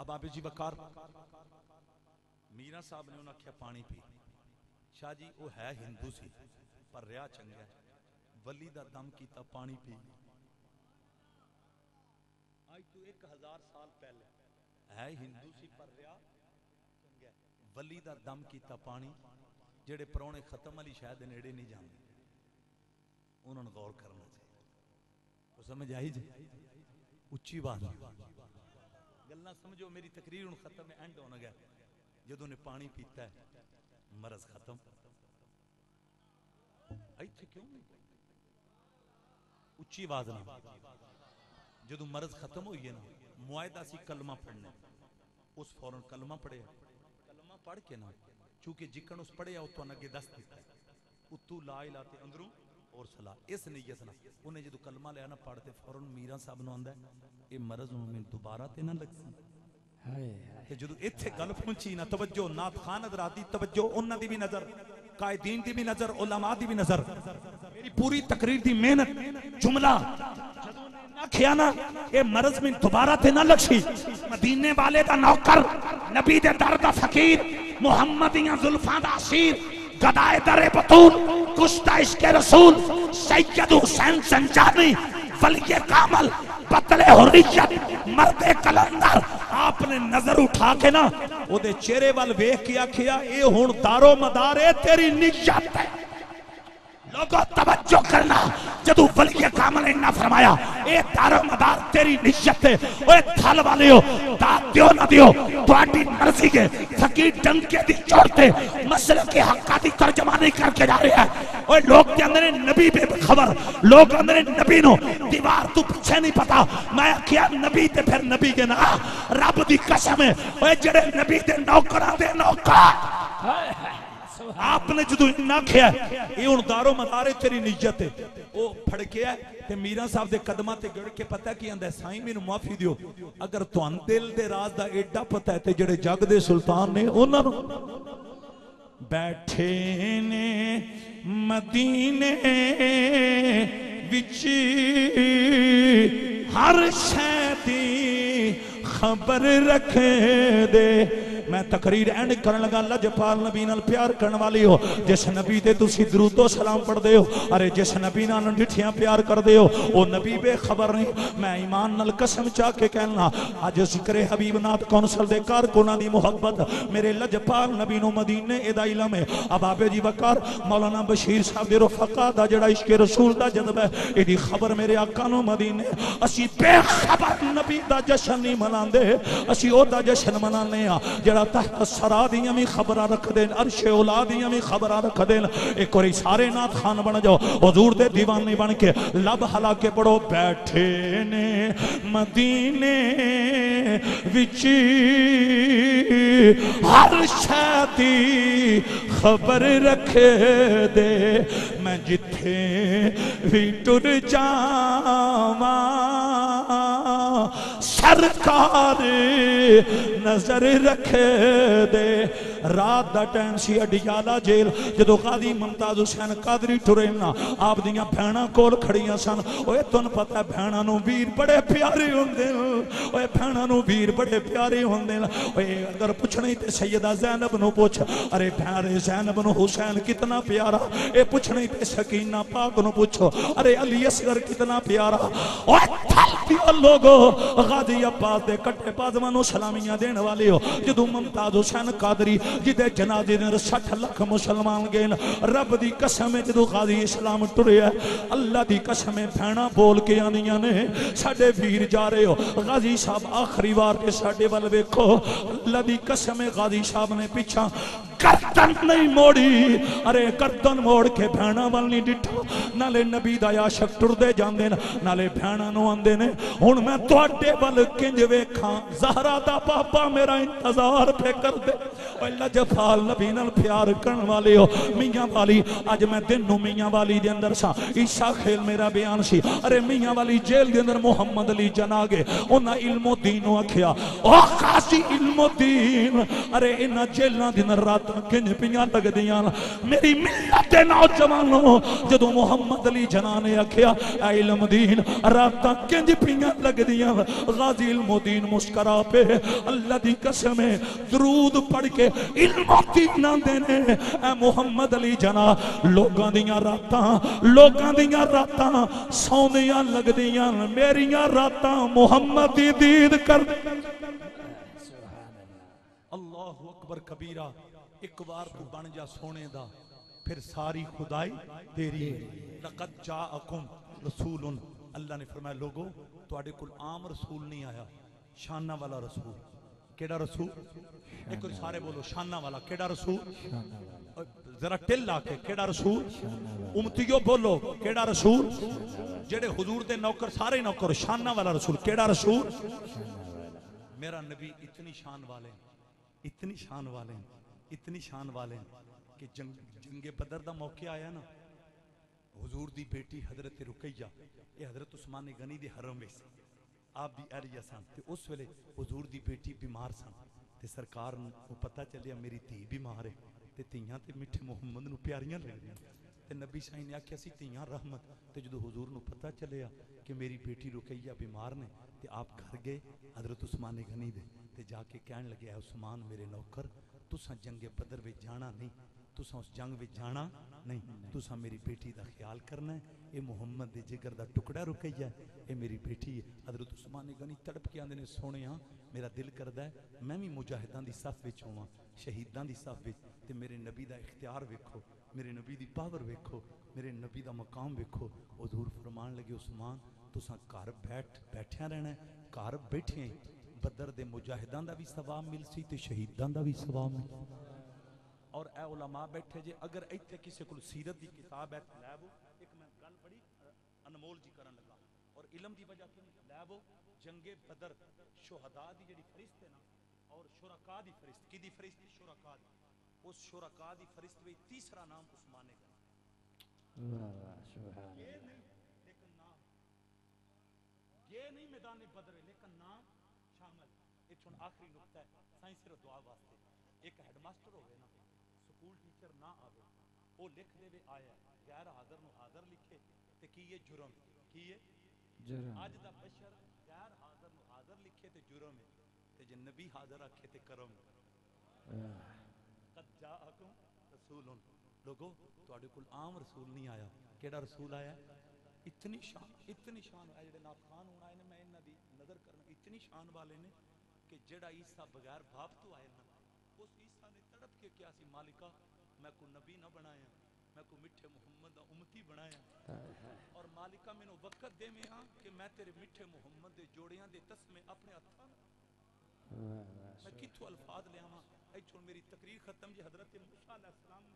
अब आप जी बकार मीरा साहब ने उन्हें आख्या पानी पी। शाह जी वो है हिंदू सी पर रहा चंगा, वली दा दम कीता पानी पी। आज तो 1000 साल पहले है हिंदू सी पर रहा चंगा, वली दा दम कीता पानी। जेड़े परौने खत्म वाली शायद नेड़े नहीं जाते, उन्होंने गौर करना चाहिए। वो समझ आई जी, उच्ची बात गल्ला समझो। मेरी तकरीर हुण खत्म है, एंड होना गया। जदों ने पानी पीता है मरज खत्म। इत्थे क्यों नहीं उच्ची आवाज ना, जदों मरज खत्म हुई है ना मुआयदा सी कलमा पढ़ना, उस फौरन कलमा पढ़िया। कलमा पढ़ के ना चूंकि जिकन उस पढ़िया उतो अगे दस दिता उतू ला इलाते अंदरों और सलाह इस नीयत ना उन्हें जो कलमा लिया ना पढ़ते फौरन मीरा साहब नूं आंदा ये मरज मैं दोबारा ते ना लग सी। जो इत्थे गल पहुंची ना तवज्जो नात खान हज़रात दी तवज्जो, उन्हां दी भी नजर, कायदीन दी भी नजर, उलमा दी भी नजर। मेरी पूरी तकरीर दी मेहनत जुमला आखिया ना ये मरज में दोबारा ते ना लगी। मदीने वाले दा नौकर, नबी दे दर दा फकीर, मुहम्मदियां जुल्फां दा असीर, गदाए दरे बतूल, कुश्ता इश्क़े रसूल, सैयद हुसैन संजानी, वलिये कामल, बतले हुर्रियत, मर्दे कलंदर। आपने नजर उठा के ना ओदे चेहरे वाल वेख के आखिया ये हुण दारो मदार है तेरी नियत है। लोगों तवज्जो करना, जदू वलिये कामल ने ना फरमाया ए दारो मदार तेरी नियत है। ओए थल वाले हो दात दियो ना दियो तुम्हारी मर्जी के। फकीर डंके दी चोरते मसले के हक्का दी तर्जमानी करके जा रहे हैं। ओए लोग के अंदर नबी बेखबर, लोग अंदर नबी नो दीवार तू पीछे नहीं पता। मैं क्या नबी ते फिर नबी के ना रब दी कसम है। ओए जेड़े नबी दे नौकरां दे नौकर आपने जो इन्ना आख्या ये हुण दारो मदारे तेरी नियत है। वो फड़किया ते मीरा साहब दे कदमां ते गिड़ के पता की आंदा साईं मैनू माफी दियो, अगर तुहानू दिल दे राज दा एडा पता है ते जेड़े जग दे सुल्तान ने उन्हां नू बैठे ने मदीने विच हर शै दी खबर रखे दे। मैं तकरीर एंड करन लगा। लजपाल नबी नाल प्यार करने वाली हो, जिस नबी ते तुसी दरूदो सलाम पढ़दे हो, अरे जिस नबी नाल डिठियां प्यार करदे हो, वो नबी बेखबर नहीं। मैं ईमान नाल कसम चा के कहना, अज जिक्र हबीब नाथ कौंसल दे कारकुनां दी मुहब्बत मेरे लजपाल नबी नु मदीने एदा इलम है। अब आबे जी वकार मौलाना बशीर साहब दे रफका दा जेड़ा इश्क रसूल दा जज्बा है, एदी खबर मेरे आका नु मदीने। असी बेखबर नबी दा जश्न नहीं मनांदे, असी ओदा जश्न मनाने आ जेड़ा तहत सरा दियां भी खबर रख देन, अरशे औला दियां भी खबर रख देन। एक बार सारे नाथ खान बन जाओ, हुजूर दे दीवाने बन के लब हला के पढ़ो। बैठे ने मदीने विच हर शै दी खबर रखे दे। मैं जिथे भी टुर जावा सरकार नजर रखे दे। रात का टाइम सी अडियाला जेल, जो कादी मुमताज हुसैन कादरी टुरे ना, आप दियां भैणां कोल खड़ियां सन। ओए तुन पता है भैणां नूं वीर बड़े प्यारे होंदे न, ओए भैणां नूं वीर बड़े प्यारे होंदे न। ओए अगर पुछनी ते सैयदा ज़ैनब नूं पुछ, अरे प्यारे ज़ैनब नूं हुसैन कितना प्यारा। ए पुछनी ते सकीना पाक नूं पुछो, अरे अली असगर कितना प्यारा। ओए थल लोगो गाजी अब्बास दे कट्टे पाजमा नूं सलामियां देने वाले हो। जदों मुमताज हुसैन कादरी जिदे जनाजे ने 60 लाख मुसलमान गए, रब दी कसम है जदों गाजी इस्लाम टुरिया, अल्लाह दी कसम है भैणां बोल के आनियां ने, साडे वीर जा रहे हो। गाजी साहब आखिरी बार के साडे वल वेखो, अल्लाह दी कसम है गाजी साहब ने पिछा गर्दन नहीं मोड़ी, अरे गर्दन मोड़ के भैणां वल नहीं डिठा। नाले नबी दा आशिक टुरदे जांदे न, नाले भैणां नूं आंदे ने हुण मैं तुहाडे वल किंज वेखां, ज़हरा दा पापा मेरा इंतजार पे कर दे। ओए लजपाल नबी नाल प्यार करन वाले हो, मियां वाली अज मैं दिन नूं मियां वाली दे अंदर सा, ईसा खेल मेरा बयान सी। अरे मियां वाली जेल दे अंदर मुहम्मद अली जना गए, उन्हां इल्मुद्दीन नूं आखिया ओ काजी इल्मुद्दीन, अरे इन्हां जेलां दे अंदर रात किंज पियां लगदियां मेरी मिल्लत दे नौजवानों। जदों मुहम्मद अली जना ने आखिया ऐ इल्मुद्दीन रात किंज पियां लगदियां, गाजी इल्मुद्दीन मुस्करा पे अल्लाह दी कसम है दरूद पढ़ के इल्मुद्दीन आंदे ने ऐ मुहम्मद अली जना लोगां दियां रातां सौंदियां लगदियां, मेरियां रातां मुहम्मद दी दीद कर। अल्लाहु अकबर कबीरा। एक बार तू बन जा सोने दा, फिर सारी खुदाई तेरी। लक़द जाअकुम रसूलुन, अल्लाह ने फरमाया लोगो तुहाडे कोल आम रसूल नहीं आया, शाना वाला रसूल। केड़ा रसूल? एक बार सारे बोलो शाना वाला। केड़ा रसूल? जरा टिल आके केड़ा रसूल? उम्मतियों बोलो केड़ा रसूल? जेड़े हुजूर दे नौकर सारे नौकर, शाना वाला रसूल। केड़ा रसूल? मेरा नबी इतनी शान वाले, इतनी शान वाले, इतनी शान वाले कि जंगे बदर दा मौके आया ना, हुजूर दी बेटी हजरत रुकैया, ये हजरत उस्मान गनी दे हरम में आप भी एरिया सन, ते उस वेले हुजूर दी बेटी बीमार सन, ते सरकार को पता चलिया मेरी धी बीमार है, ते धीयां ते मिठे मुहम्मद नूं प्यारियां लगदियां, ते नबी साईं ने आख्या सी धीयां रहमत। ते जदों हुजूर नूं पता चलिया कि मेरी बेटी रुकैया बीमार ने, ते आप घर गए हजरत उस्मान गनी दे, ते जाके कहन लगे उस्मान मेरे नौकर, तुसां जंगे बदर में जाना नहीं, तुसां उस जंग में जाना नहीं, तुसां मेरी बेटी का ख्याल करना है। ये मुहम्मद दे जिगर का टुकड़ा रुकैया, ये मेरी बेटी है। हजरत उस्मान गनी तड़प के आंदे ने सोने मेरा दिल करदा है मैं भी मुजाहिदां दी सफ विच होवां, शहीदां दी सफ विच, ते मेरे नबी दा इख्तियार वेखो, मेरे नबी दी पावर वेखो, मेरे नबी दा मकाम वेखो। हुजूर फरमान लगे उस्मान तुसां घर बैठिया रहना, घर बैठे बदर दे मुजाहिदां दा भी सवाब मिलसी ते शहीदां दा भी सवाब मिल। और ए उलमा बैठे जे, अगर इत्थे किसी को सीरत की किताब है लैबो, एक मैं गल बड़ी अनमोल जी करन लगा और इलम की वजह तो लैबो जंगे बदर शुहदा दी जेड़ी फरिश्त है ना, और शुरका दी फरिश्त की दी फरिश्त शुरका दी, उस शुरका दी फरिश्त में तीसरा नाम उस्मान गनी। ये नहीं लेकिन नाम, ये नहीं मैदान बदर लेकिन नाम शामिल। एक आखिरी नुकता है साइंस सिर्फ दुआ वास्ते, एक हेडमास्टर होवे ना, स्कूल टीचर ना आवे, वो लिख देवे आया गैर हाजिर नु हाजिर लिखे ते की ये जुर्म की ये जुर्म आज दा बशर गैर हाजिर नु हाजिर लिखे ते जुर्म है ते जे नबी हाजिर रखे ते करम कद जाअकुम रसूलुन लोगो तुहाडे कोल आम रसूल नहीं आया केड़ा रसूल आया इतनी शान है जेडे नाथ खान होना है मैं इन्हां दी नजर करना इतनी शान वाले ने कि जेड़ा ईसा बगैर बाप तो आए ना उस ईसा ने तड़प के क्या सी मालिका मैं को नबी ना बनाया मैं को मिठे मुहम्मद दा उम्मती बनाया और मालिका मैनू वक्त दे में हां कि मैं तेरे मिठे मुहम्मद दे जोड़ियां दे तस्मे अपने हत्थां मैं किथों अल्फाज ले आवां इथों मेरी तकरीर खत्म जी हजरत मूसा अलैहि सलाम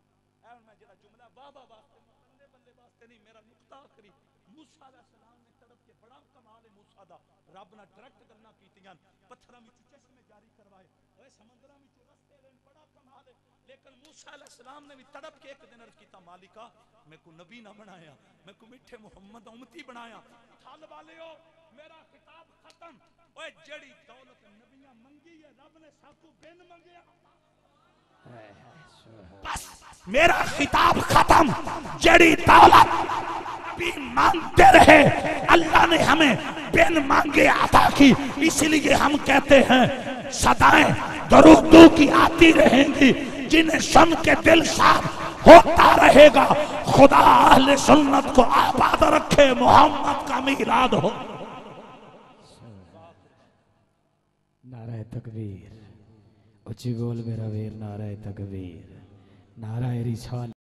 ऐ मैं जेड़ा जुमला वाह वास्ते बल्ले बल्ले वास्ते नहीं मेरा नुक्ता आखिरी मूसा अलैहि सलाम ने तड़प के बड़ा कमाल है मूसा दा रब ने डायरेक्ट गल्लां कीतियां पत्थरां विच चश्मे जारी करवाए ओए समंदरां विच रस्ते लेन बड़ा कमाल है लेकिन मूसा अलैहि सलाम ने भी तड़प के एक दिन अर्ज कीता मालिका मैं को नबी ना बनाया मैं को मिठे मुहम्मद उम्मती बनाया थल वालियो मेरा खिताब खत्म ओए जेड़ी दौलत नबियां मंगी है रब ने साकू बिन मंगया बस मेरा खिताब खत्म जड़ी दौलत भी मांगते रहे अल्लाह ने हमें बिन मांगे अता की इसलिए हम कहते हैं सदाएं दरूदों की आती रहेंगी जिन्हें सुन के दिल साफ होता रहेगा खुदा अहले सुन्नत को आबाद रखे मोहम्मद का मीलाद हो नाराए तकबीर उच्ची बोल मेरा वीर नाराए तकबीर नाराए रिसालत।